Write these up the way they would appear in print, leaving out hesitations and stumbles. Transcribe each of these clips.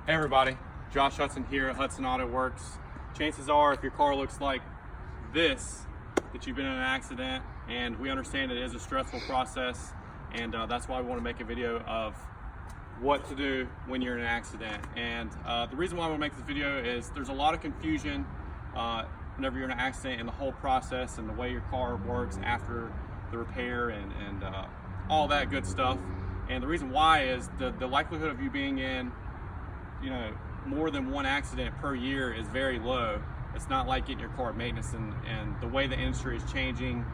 Hey everybody, Josh Hudson here at Hudson Auto Works. Chances are if your car looks like this, that you've been in an accident, and we understand it is a stressful process, and that's why we want to make a video of what to do when you're in an accident. And the reason why I want to make this video is there's a lot of confusion whenever you're in an accident and the whole process and the way your car works after the repair and all that good stuff. And the reason why is the likelihood of you being in more than one accident per year is very low. It's not like getting your car maintenance, and the way the industry is changing,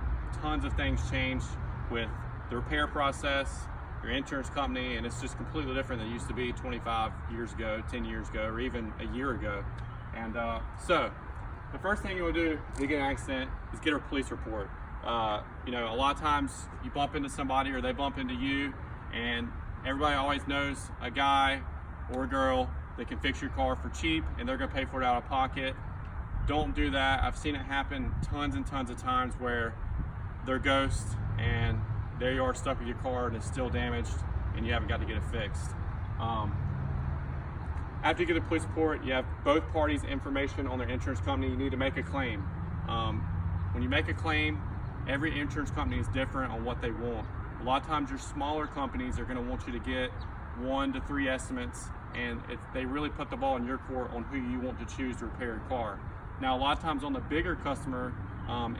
tons of things change with the repair process, your insurance company, and it's just completely different than it used to be 25 years ago, 10 years ago, or even a year ago. And so the first thing you will do if you get an accident is get a police report. A lot of times you bump into somebody or they bump into you, and everybody always knows a guy or a girl that can fix your car for cheap and they're gonna pay for it out of pocket. Don't do that. I've seen it happen tons and tons of times where they're ghosts and there you are stuck with your car and it's still damaged and you haven't got to get it fixed. After you get a police report, you have both parties' information on their insurance company. You need to make a claim. When you make a claim, every insurance company is different on what they want. A lot of times your smaller companies are going to want you to get 1 to 3 estimates, and they really put the ball in your court on who you want to choose to repair your car. Now, a lot of times on the bigger customer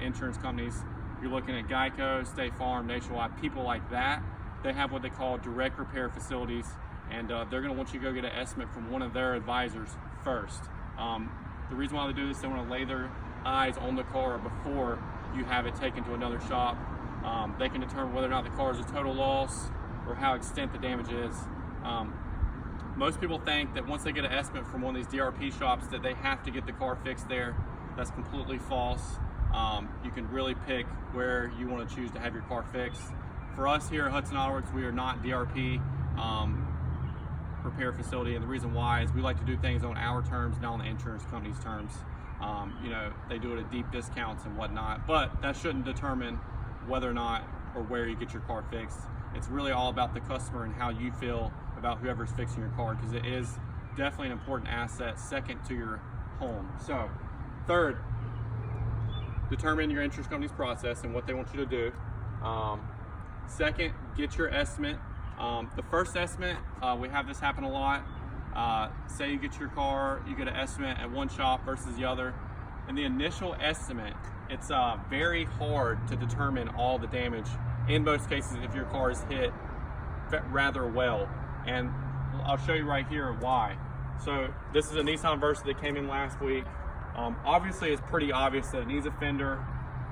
insurance companies, you're looking at Geico, State Farm, Nationwide, people like that. They have what they call direct repair facilities, and they're going to want you to go get an estimate from one of their advisors first. The reason why they do this, they want to lay their eyes on the car before you have it taken to another shop. They can determine whether or not the car is a total loss or how extent the damage is. Most people think that once they get an estimate from one of these DRP shops that they have to get the car fixed there. That's completely false. You can really pick where you want to choose to have your car fixed. For us here at Hudson Auto Works, we are not DRP repair facility, and the reason why is we like to do things on our terms, not on the insurance company's terms. They do it at deep discounts and whatnot, but that shouldn't determine whether or not or where you get your car fixed. It's really all about the customer and how you feel about whoever's fixing your car, because it is definitely an important asset second to your home. So third, determine your insurance company's process and what they want you to do. Second, get your estimate. The first estimate, we have this happen a lot. Say you get your car, you get an estimate at one shop versus the other. In the initial estimate, it's very hard to determine all the damage. In most cases, if your car is hit rather well. And I'll show you right here why. So this is a Nissan Versa that came in last week. Obviously, it's pretty obvious that it needs a fender,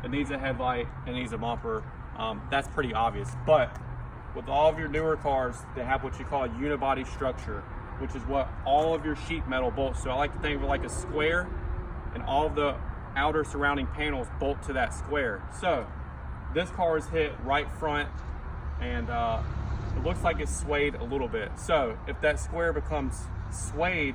it needs a headlight, it needs a bumper. That's pretty obvious. But with all of your newer cars, they have what you call a unibody structure, which is what all of your sheet metal bolts. So I like to think of it like a square, and all of the outer surrounding panels bolt to that square. So this car is hit right front, and it looks like it's swayed a little bit. So if that square becomes swayed,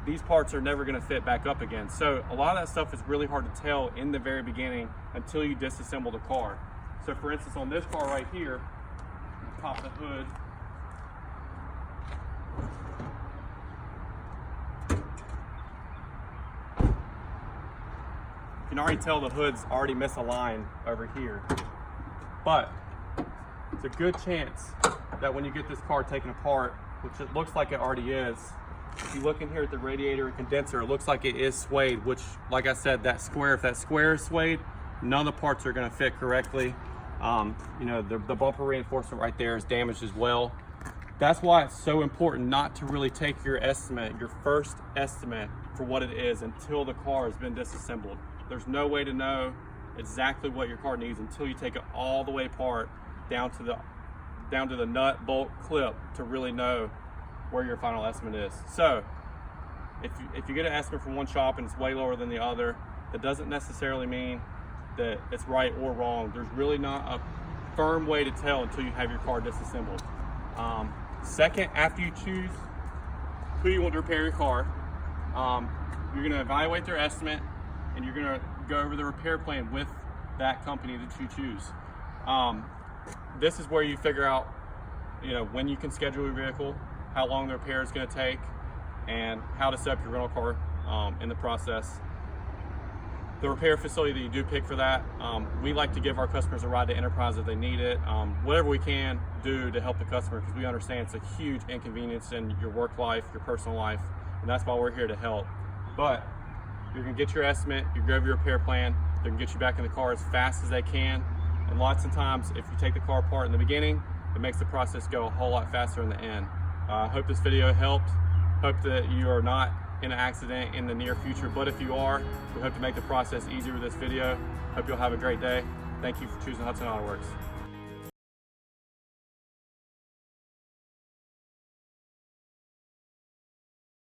these parts are never going to fit back up again. So a lot of that stuff is really hard to tell in the very beginning until you disassemble the car. So for instance, on this car right here, pop the hood. You can already tell the hood's already misaligned over here. But it's a good chance that when you get this car taken apart, which it looks like it already is, if you look in here at the radiator and condenser, it looks like it is swayed, which, like I said, that square, if that square is swayed, none of the parts are going to fit correctly. The bumper reinforcement right there is damaged as well. That's why it's so important not to really take your estimate, your first estimate, for what it is until the car has been disassembled. There's no way to know exactly what your car needs until you take it all the way apart down to the nut, bolt, clip to really know where your final estimate is. So if you get an estimate from one shop and it's way lower than the other, that doesn't necessarily mean that it's right or wrong. There's really not a firm way to tell until you have your car disassembled. Second, after you choose who you want to repair your car, you're going to evaluate their estimate and you're going to go over the repair plan with that company that you choose. This is where you figure out, when you can schedule your vehicle, how long the repair is going to take, and how to set up your rental car in the process. The repair facility that you do pick for that, we like to give our customers a ride to Enterprise if they need it. Whatever we can do to help the customer, because we understand it's a huge inconvenience in your work life, your personal life, and that's why we're here to help. But you're gonna get your estimate, you go over your repair plan, they can get you back in the car as fast as they can. And lots of times, if you take the car apart in the beginning, it makes the process go a whole lot faster in the end. I hope this video helped. Hope that you are not in an accident in the near future, but if you are, we hope to make the process easier with this video. Hope you'll have a great day. Thank you for choosing Hudson Auto Works.